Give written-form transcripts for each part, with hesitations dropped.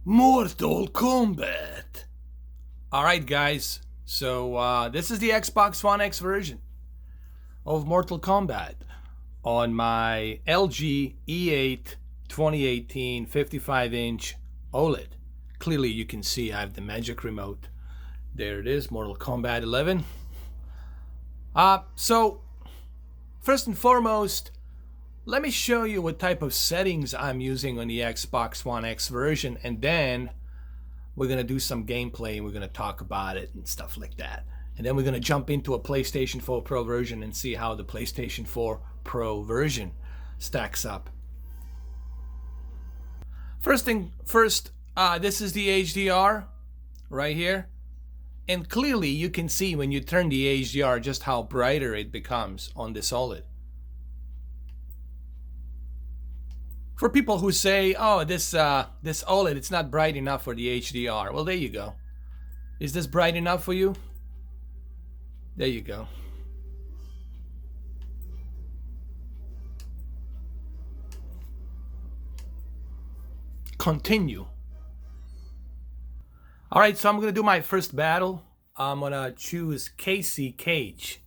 Mortal Kombat. Alright guys, so this is the Xbox One X version of Mortal Kombat on my LG E8 2018 55-inch OLED. Clearly you can see I have the magic remote. There it is, Mortal Kombat 11. So first and foremost, let me show you what type of settings I'm using on the Xbox One X version, and then we're gonna do some gameplay and we're gonna talk about it and stuff like that. And then we're gonna jump into a PlayStation 4 Pro version and see how the PlayStation 4 Pro version stacks up. First thing first, this is the HDR right here. And clearly you can see when you turn the HDR just how brighter it becomes on this OLED. For people who say, oh, this OLED, it's not bright enough for the HDR. Well, there you go. Is this bright enough for you? There you go. Continue. All right, so I'm going to do my first battle. I'm going to choose Casey Cage.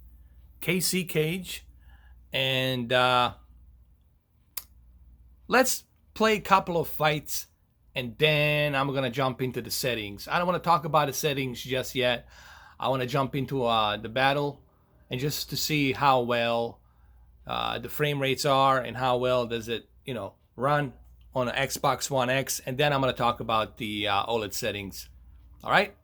Casey Cage. And let's play a couple of fights, and then I'm going to jump into the settings. I don't want to talk about the settings just yet. I want to jump into the battle and just to see how well the frame rates are and how well does it, run on an Xbox One X. And then I'm going to talk about the OLED settings. All right?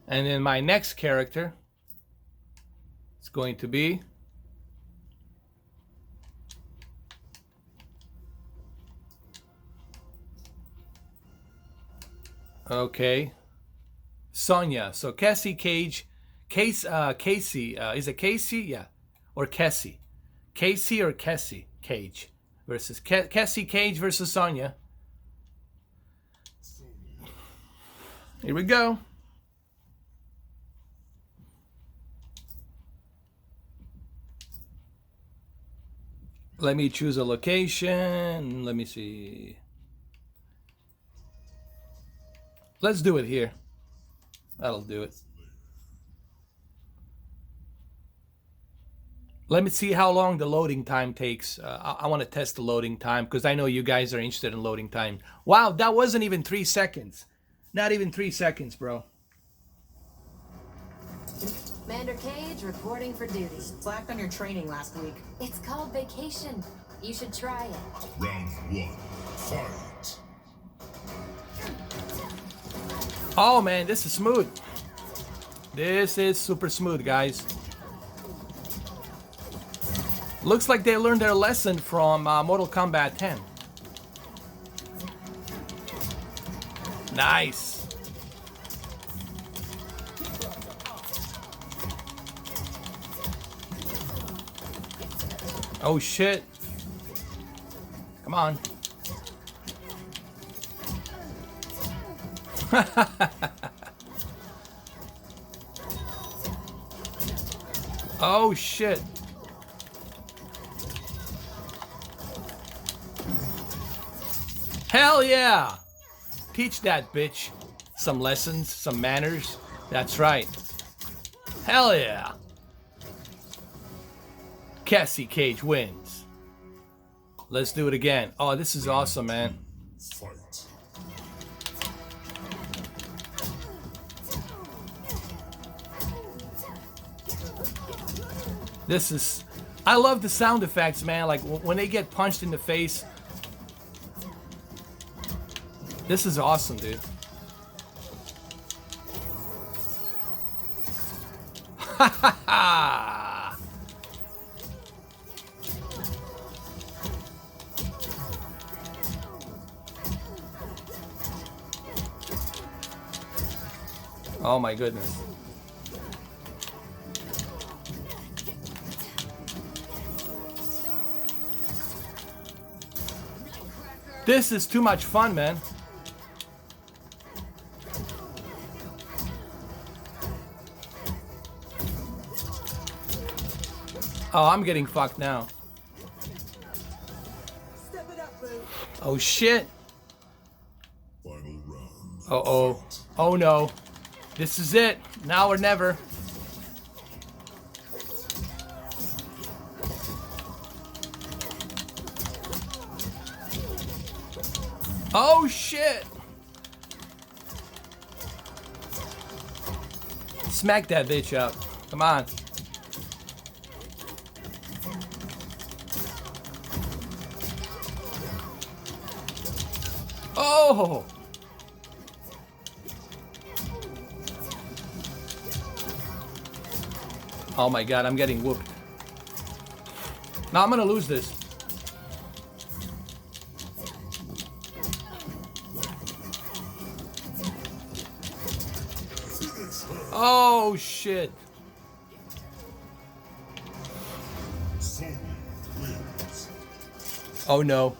And then my next character is going to be Sonya. So Casey Cage, Casey, is it Casey? Yeah, or Cassie. Casey or Cassie Cage versus Cassie Cage versus Sonya. Here we go. Let me choose a location. Let me see. Let's do it here. That'll do it. Let me see how long the loading time takes. I want to test the loading time because I know you guys are interested in loading time. Wow, that wasn't even 3 seconds. Not even 3 seconds, bro. Commander Cage reporting for duty. Slacked on your training last week. It's called vacation. You should try it. Round one, fight. Oh man, this is smooth. This is super smooth, guys. Looks like they learned their lesson from Mortal Kombat 10. Nice. Oh shit. Come on. Oh shit. Hell yeah. Teach that bitch some lessons, some manners. That's right. Hell yeah. Cassie Cage wins. Let's do it again. Oh, this is awesome, man. Fight. This is... I love the sound effects, man. Like, when they get punched in the face. This is awesome, dude. Ha ha ha! Oh my goodness. This is too much fun, man. Oh, I'm getting fucked now. Oh shit. Final round. Uh-oh. Oh no. This is it. Now or never. Oh shit. Smack that bitch up. Come on. Oh! Oh my god, I'm getting whooped. Now I'm gonna lose this. Oh shit. Oh no.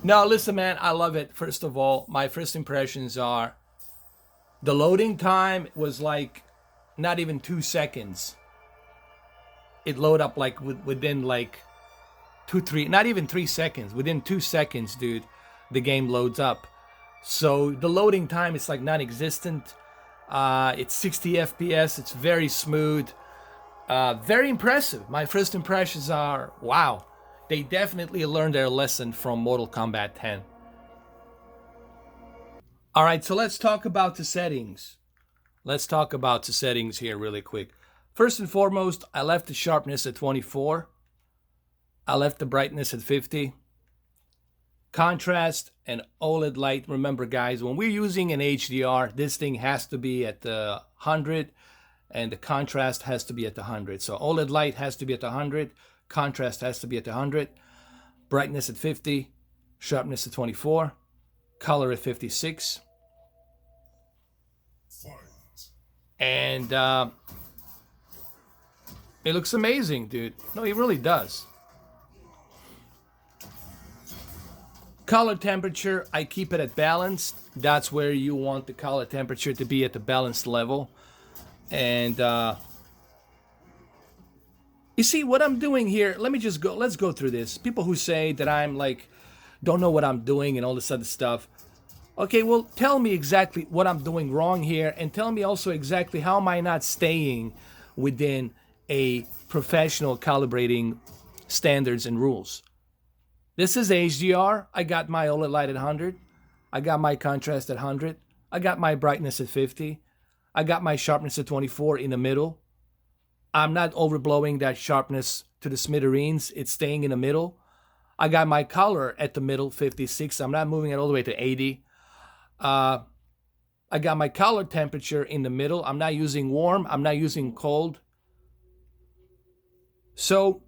No, listen, man, I love it. First of all, my first impressions are the loading time was like not even 2 seconds. It loaded up like within like 3, not even 3 seconds. Within 2 seconds, dude, the game loads up. So the loading time is like non-existent. It's 60 FPS. It's very smooth. Very impressive. My first impressions are, wow. They definitely learned their lesson from Mortal Kombat 10. All right, so let's talk about the settings. Let's talk about the settings here really quick. First and foremost, I left the sharpness at 24. I left the brightness at 50. Contrast and OLED light. Remember, guys, when we're using an HDR, this thing has to be at the 100, and the contrast has to be at the 100. So OLED light has to be at the 100. Contrast has to be at 100, brightness at 50, sharpness at 24, color at 56. And it looks amazing, dude. No, it really does. Color temperature, I keep it at balanced. That's where you want the color temperature to be, at the balanced level. And you see what I'm doing here? Let's go through this. People who say that I'm like, don't know what I'm doing and all this other stuff. Okay, well, tell me exactly what I'm doing wrong here, and tell me also exactly how am I not staying within a professional calibrating standards and rules. This is HDR. I got my OLED light at 100. I got my contrast at 100. I got my brightness at 50. I got my sharpness at 24 in the middle. I'm not overblowing that sharpness to the smithereens. It's staying in the middle. I got my color at the middle, 56. I'm not moving it all the way to 80. I got my color temperature in the middle. I'm not using warm. I'm not using cold. So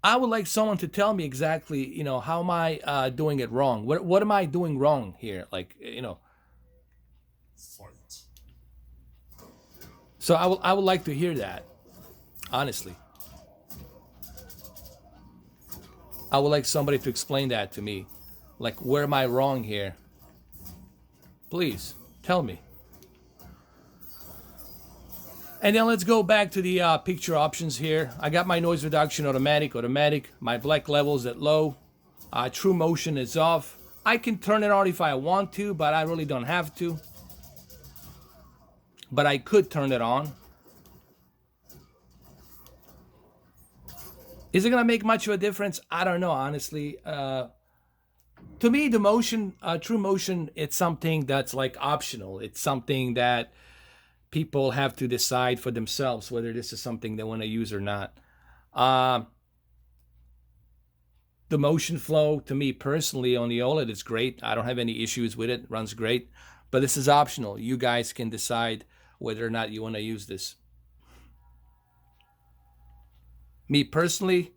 I would like someone to tell me exactly, you know, how am I doing it wrong? What am I doing wrong here? Like, you know. So I would like to hear that, honestly. I would like somebody to explain that to me. Like, where am I wrong here? Please, tell me. And then let's go back to the picture options here. I got my noise reduction automatic. My black levels at low. True motion is off. I can turn it on if I want to, but I really don't have to. But I could turn it on. Is it gonna make much of a difference? I don't know, honestly. To me, the motion, true motion, it's something that's like optional. It's something that people have to decide for themselves whether this is something they want to use or not. The motion flow, to me personally, on the OLED is great. I don't have any issues with it. It runs great. But this is optional. You guys can decide whether or not you want to use this. Me personally,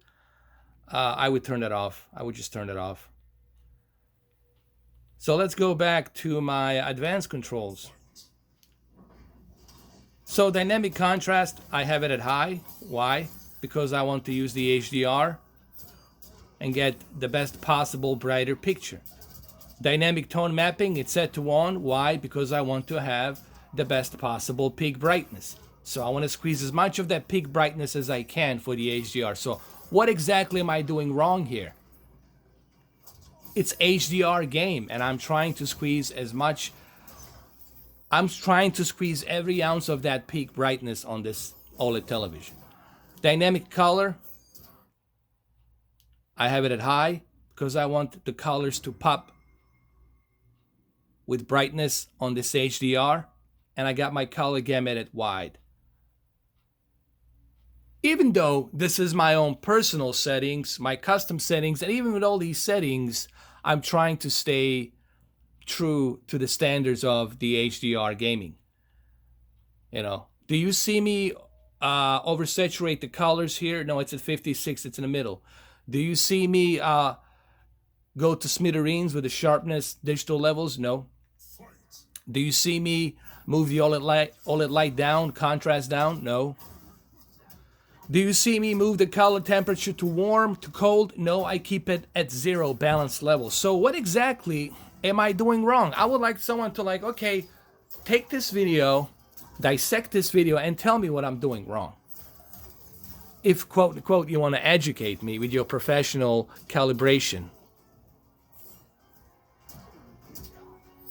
I would turn it off. I would just turn it off. So let's go back to my advanced controls. So dynamic contrast, I have it at high. Why? Because I want to use the HDR and get the best possible brighter picture. Dynamic tone mapping, it's set to on. Why? Because I want to have the best possible peak brightness. So I want to squeeze as much of that peak brightness as I can for the HDR. So what exactly am I doing wrong here? It's HDR game, and I'm trying to squeeze as much. I'm trying to squeeze every ounce of that peak brightness on this OLED television. Dynamic color, I have it at high because I want the colors to pop with brightness on this HDR, and I got my color gamut at wide. Even though this is my own personal settings, my custom settings, and even with all these settings, I'm trying to stay true to the standards of the HDR gaming. You know, do you see me oversaturate the colors here? No, it's at 56, it's in the middle. Do you see me go to smithereens with the sharpness, digital levels? No. Do you see me move the OLED light down, contrast down? No. Do you see me move the color temperature to warm, to cold? No, I keep it at 0 balanced level. So what exactly am I doing wrong? I would like someone to like, okay, take this video, dissect this video, and tell me what I'm doing wrong. If, quote unquote, you want to educate me with your professional calibration.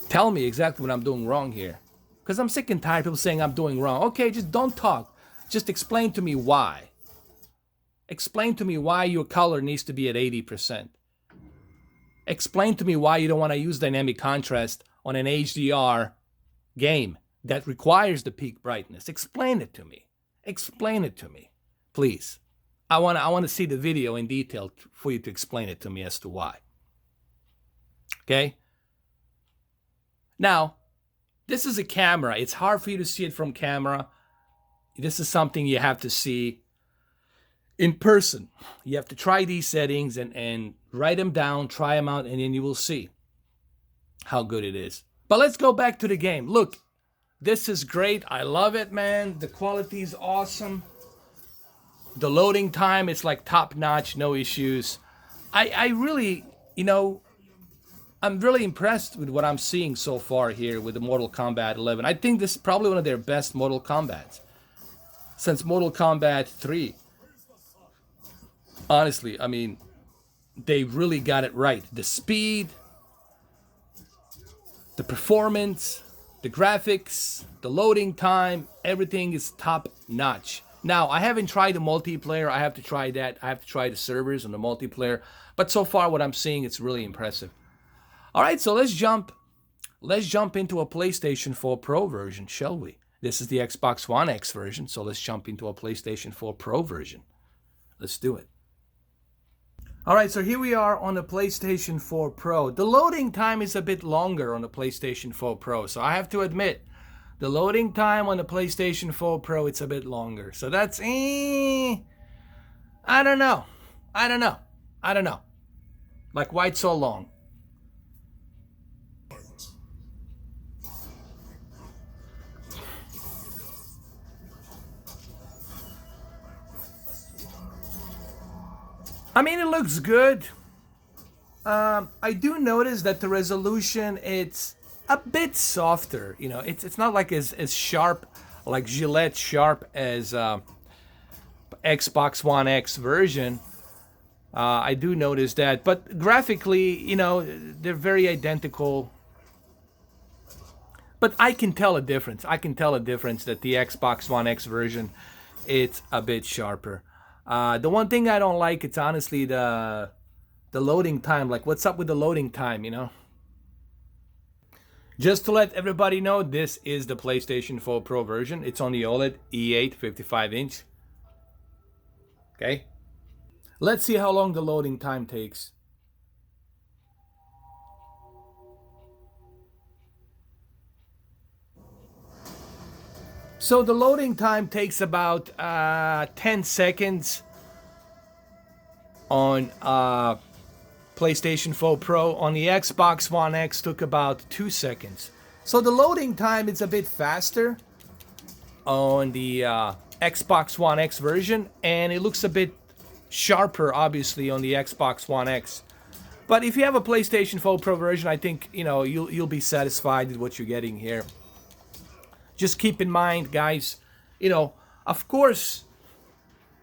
Tell me exactly what I'm doing wrong here. Because I'm sick and tired of people saying I'm doing wrong. Okay, just don't talk. Just explain to me why. Explain to me why your color needs to be at 80%. Explain to me why you don't want to use dynamic contrast on an HDR game that requires the peak brightness. Explain it to me. Explain it to me, please. I want to see the video in detail for you to explain it to me as to why. Okay? Now, this is a camera. It's hard for you to see it from camera. This is something you have to see in person. You have to try these settings and write them down, try them out, and then you will see how good it is. But let's go back to the game. Look, this is great. I love it, man. The quality is awesome. The loading time, it's like top notch, no issues. I really, you know, I'm really impressed with what I'm seeing so far here with the Mortal Kombat 11. I think this is probably one of their best Mortal Kombats since Mortal Kombat 3. Honestly, I mean, they really got it right. The speed, the performance, the graphics, the loading time, everything is top notch. Now, I haven't tried the multiplayer. I have to try that. I have to try the servers and the multiplayer. But so far, what I'm seeing, it's really impressive. All right, so let's jump into a PlayStation 4 Pro version, shall we? This is the Xbox One X version, so let's jump into a PlayStation 4 Pro version. Let's do it. All right, so here we are on the PlayStation 4 Pro. The loading time is a bit longer on the PlayStation 4 Pro, so I have to admit, the loading time on the PlayStation 4 Pro, it's a bit longer. So that's, I don't know. Like, why it's so long? I mean, it looks good. I do notice that the resolution, it's a bit softer. You know, it's not like as sharp, like Gillette sharp as Xbox One X version. I do notice that. But graphically, you know, they're very identical. But I can tell a difference. I can tell a difference that the Xbox One X version, it's a bit sharper. The one thing I don't like, it's honestly the loading time. Like, what's up with the loading time, you know? Just to let everybody know, this is the PlayStation 4 Pro version. It's on the OLED E8 55-inch. Okay? Let's see how long the loading time takes. So the loading time takes about 10 seconds on PlayStation 4 Pro. On the Xbox One X took about 2 seconds. So the loading time is a bit faster on the Xbox One X version, and it looks a bit sharper, obviously, on the Xbox One X. But if you have a PlayStation 4 Pro version, I think, you know, you'll be satisfied with what you're getting here. Just keep in mind, guys, You know, of course,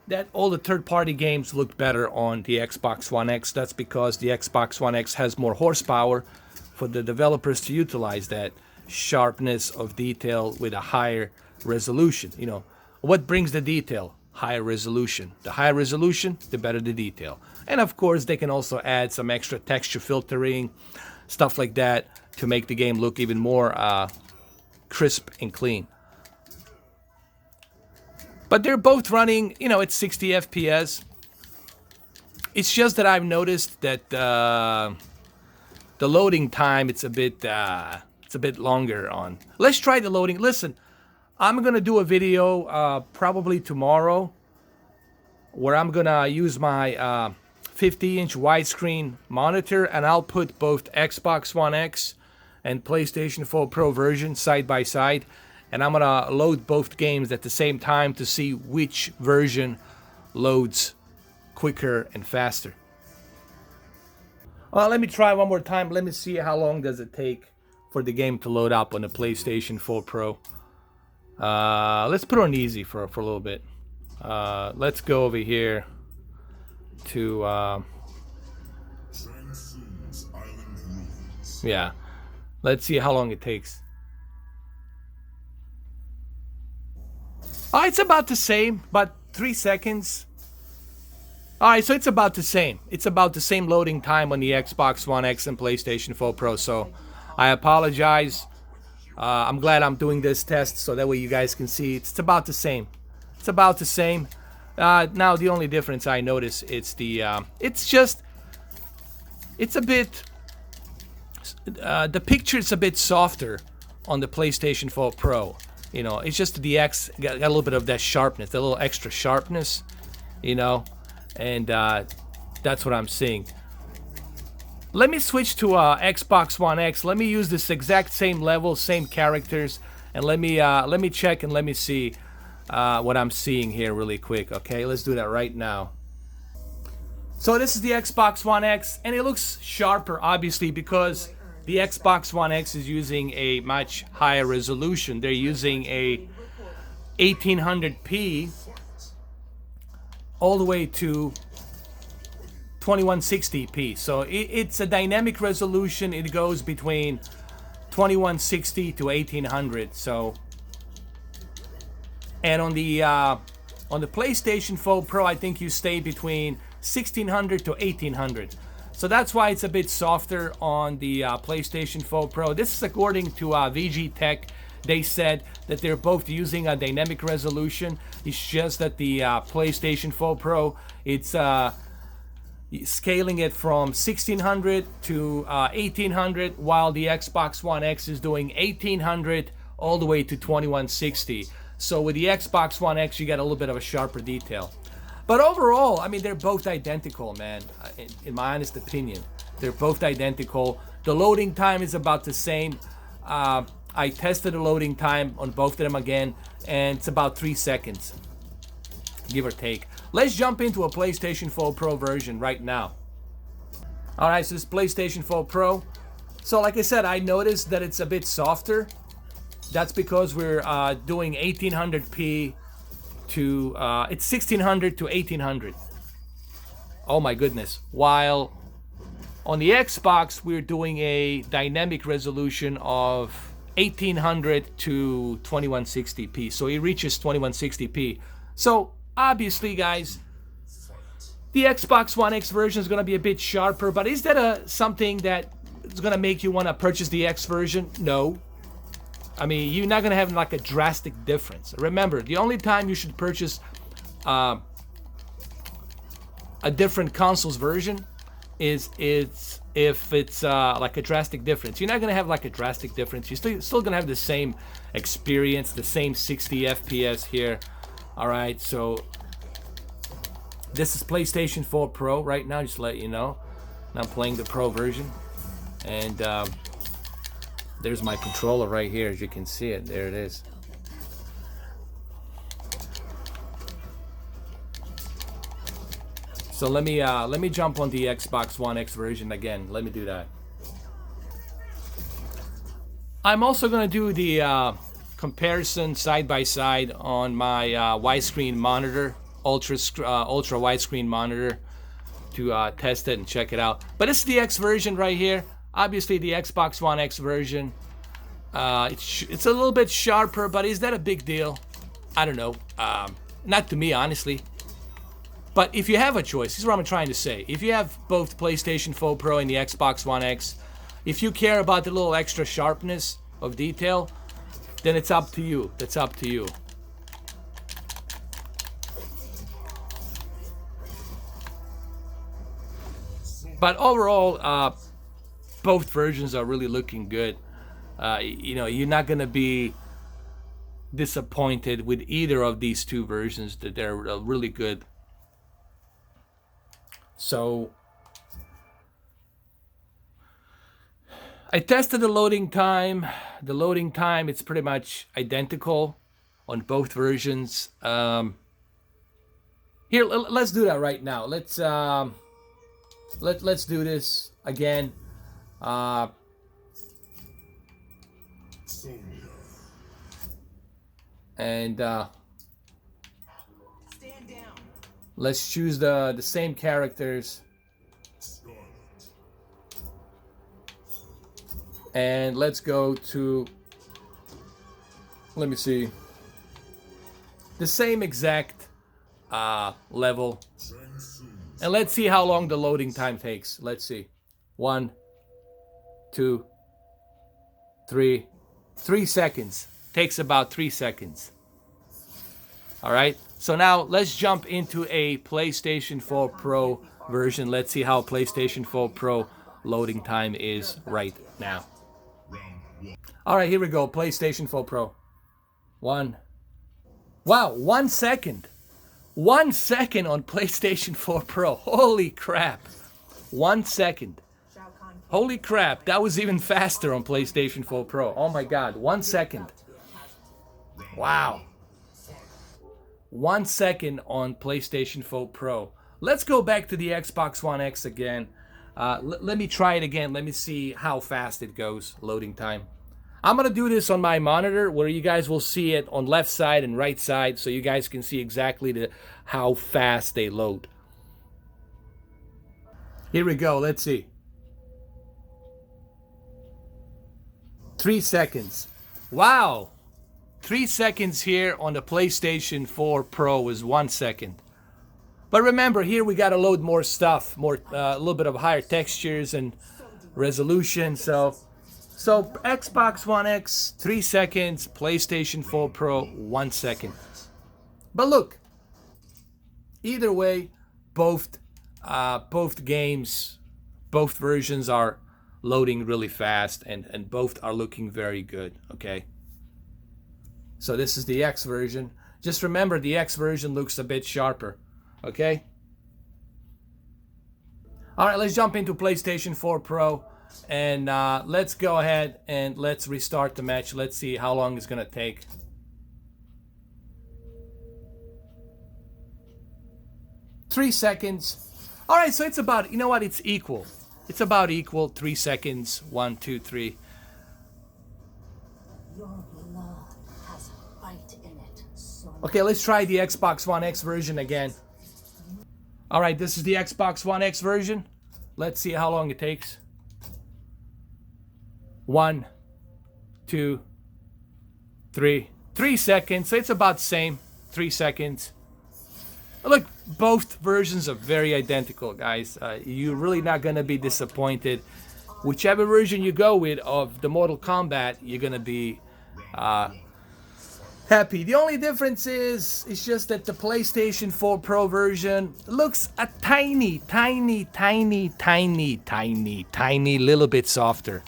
that all the third-party games look better on the Xbox One X. That's because the Xbox One X has more horsepower for the developers to utilize that sharpness of detail with a higher resolution. You know, what brings the detail? Higher resolution. The higher resolution, the better the detail. And of course, they can also add some extra texture filtering, stuff like that, to make the game look even more crisp and clean. But they're both running, you know, at 60 FPS. It's just that I've noticed that the loading time, it's a bit longer on. Let's try the loading. Listen, I'm gonna do a video probably tomorrow where I'm gonna use my 50-inch widescreen monitor, and I'll put both Xbox One X and PlayStation 4 Pro version side by side, and I'm gonna load both games at the same time to see which version loads quicker and faster. Well, let me try one more time. Let me see how long does it take for the game to load up on the PlayStation 4 Pro. Let's put it on easy for a little bit. Let's go over here to yeah, let's see how long it takes. It's about the same, about 3 seconds. Alright, so it's about the same. It's about the same loading time on the Xbox One X and PlayStation 4 Pro, so I apologize. I'm glad I'm doing this test so that way you guys can see it's about the same. It's about the same. Now the only difference I notice it's the it's a bit the picture is a bit softer on the PlayStation 4 Pro. You know, it's just the X got a little bit of that sharpness, a little extra sharpness, you know, and that's what I'm seeing. Let me switch to Xbox One X. Let me use this exact same level, same characters, and let me check and let me see what I'm seeing here really quick. Okay, let's do that right now. So this is the Xbox One X, and it looks sharper, obviously, because the Xbox One X is using a much higher resolution. They're using a 1800p all the way to 2160p. So it's a dynamic resolution. It goes between 2160 to 1800. So, and on the PlayStation 4 Pro, I think you stay between 1600 to 1800. So that's why it's a bit softer on the PlayStation 4 Pro. This is according to VG Tech. They said that they're both using a dynamic resolution. It's just that the PlayStation 4 Pro, it's scaling it from 1600 to 1800, while the Xbox One X is doing 1800 all the way to 2160. So with the Xbox One X, you get a little bit of a sharper detail. But overall, I mean, they're both identical, man. In my honest opinion, they're both identical. The loading time is about the same. I tested the loading time on both of them again, and it's about 3 seconds, give or take. Let's jump into a PlayStation 4 Pro version right now. Alright, so this PlayStation 4 Pro. So like I said, I noticed that it's a bit softer. That's because we're doing 1800p to, it's 1600 to 1800. Oh my goodness. While on the Xbox, we're doing a dynamic resolution of 1800 to 2160p. So it reaches 2160p. So obviously, guys, the Xbox One X version is going to be a bit sharper, but is that something that is going to make you want to purchase the X version? No. I mean, you're not going to have like a drastic difference. Remember, the only time you should purchase a different console's version is if it's like a drastic difference. You're not going to have like a drastic difference. You're still going to have the same experience, the same 60 FPS here. Alright, so this is PlayStation 4 Pro right now, just to let you know. I'm playing the Pro version. And there's my controller right here, as you can see it. There it is. So let me jump on the Xbox One X version again. Let me do that. I'm also gonna do the comparison side by side on my widescreen monitor, ultra widescreen monitor, to test it and check it out. But this is the X version right here. Obviously, the Xbox One X version, it's a little bit sharper, but is that a big deal? I don't know. Not to me, honestly. But if you have a choice, this is what I'm trying to say. If you have both PlayStation 4 Pro and the Xbox One X, if you care about the little extra sharpness of detail, then it's up to you. That's up to you. But overall, both versions are really looking good. You know, you're not gonna be disappointed with either of these two versions. That they're really good. So I tested the loading time. The loading time, it's pretty much identical on both versions. Here, let's do that right now. Let's do this again. And Stand down. let's choose the same characters. And let's go to, let me see, the same exact level. And let's see how long the loading time takes. Let's see. 1, 2, 3. 3 seconds. Takes about 3 seconds. Alright, so now let's jump into a PlayStation 4 Pro version. Let's see how PlayStation 4 Pro loading time is right now. Alright, here we go. PlayStation 4 Pro. Wow, 1 second. 1 second on PlayStation 4 Pro. Holy crap. 1 second. Holy crap, that was even faster on PlayStation 4 Pro. Oh my god, 1 second. Wow. 1 second on PlayStation 4 Pro. Let's go back to the Xbox One X again. Let me try it again. Let me see how fast it goes, loading time. I'm going to do this on my monitor where you guys will see it on left side and right side so you guys can see exactly how fast they load. Here we go. Let's see. 3 seconds. Wow. 3 seconds here on the PlayStation 4 Pro is 1 second. But remember, here we got to load more stuff, a little bit of higher textures and resolution. So Xbox One X, 3 seconds. PlayStation 4 Pro, 1 second. But look, either way, both games, both versions are loading really fast, and both are looking very good. Okay. So this is the X version. Just remember, the X version looks a bit sharper. Okay. All right, let's jump into PlayStation 4 Pro. And let's go ahead and let's restart the match. Let's see how long it's gonna take. Three seconds. All right, so it's about, you know what? It's equal. It's about equal. 3 seconds. 1, 2, 3. Your blood has fight in it. So Okay, let's try the Xbox One X version again. All right, this is the Xbox One X version. Let's see how long it takes. 1, 2, 3. 3 seconds. So it's about the same. 3 seconds. Look, both versions are very identical, guys. You're really not going to be disappointed. Whichever version you go with of the Mortal Kombat, you're going to be happy. The only difference is just that the PlayStation 4 Pro version looks a tiny little bit softer.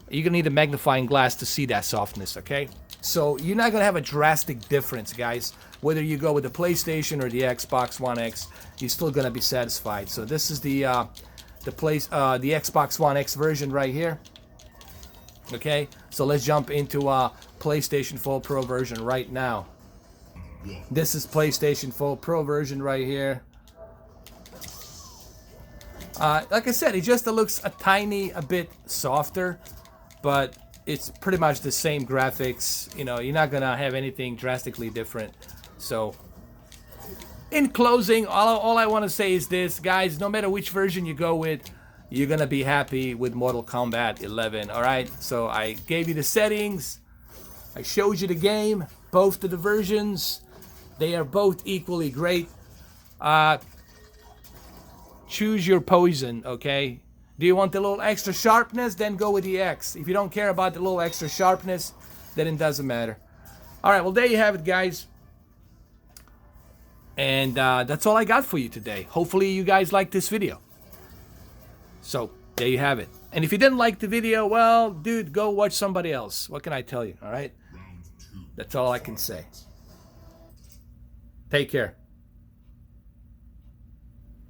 You're going to need a magnifying glass to see that softness, okay? So you're not going to have a drastic difference, guys. Whether you go with the PlayStation or the Xbox One X, you're still going to be satisfied. So this is the Xbox One X version right here. Okay, so let's jump into PlayStation 4 Pro version right now. This is PlayStation 4 Pro version right here. Like I said, it just looks a bit softer, but it's pretty much the same graphics. You know, you're not gonna have anything drastically different. So in closing, all I want to say is this, guys, no matter which version you go with, you're gonna be happy with Mortal Kombat 11. All right, so I gave you the settings, I showed you the game, both of the versions. They are both equally great. Choose your poison, okay? Do you want the little extra sharpness? Then go with the X. If you don't care about the little extra sharpness, then it doesn't matter. All right, well, there you have it, guys. And that's all I got for you today. Hopefully you guys liked this video. So there you have it. And if you didn't like the video, well, dude, go watch somebody else. What can I tell you? All right, that's all I can say. Take care.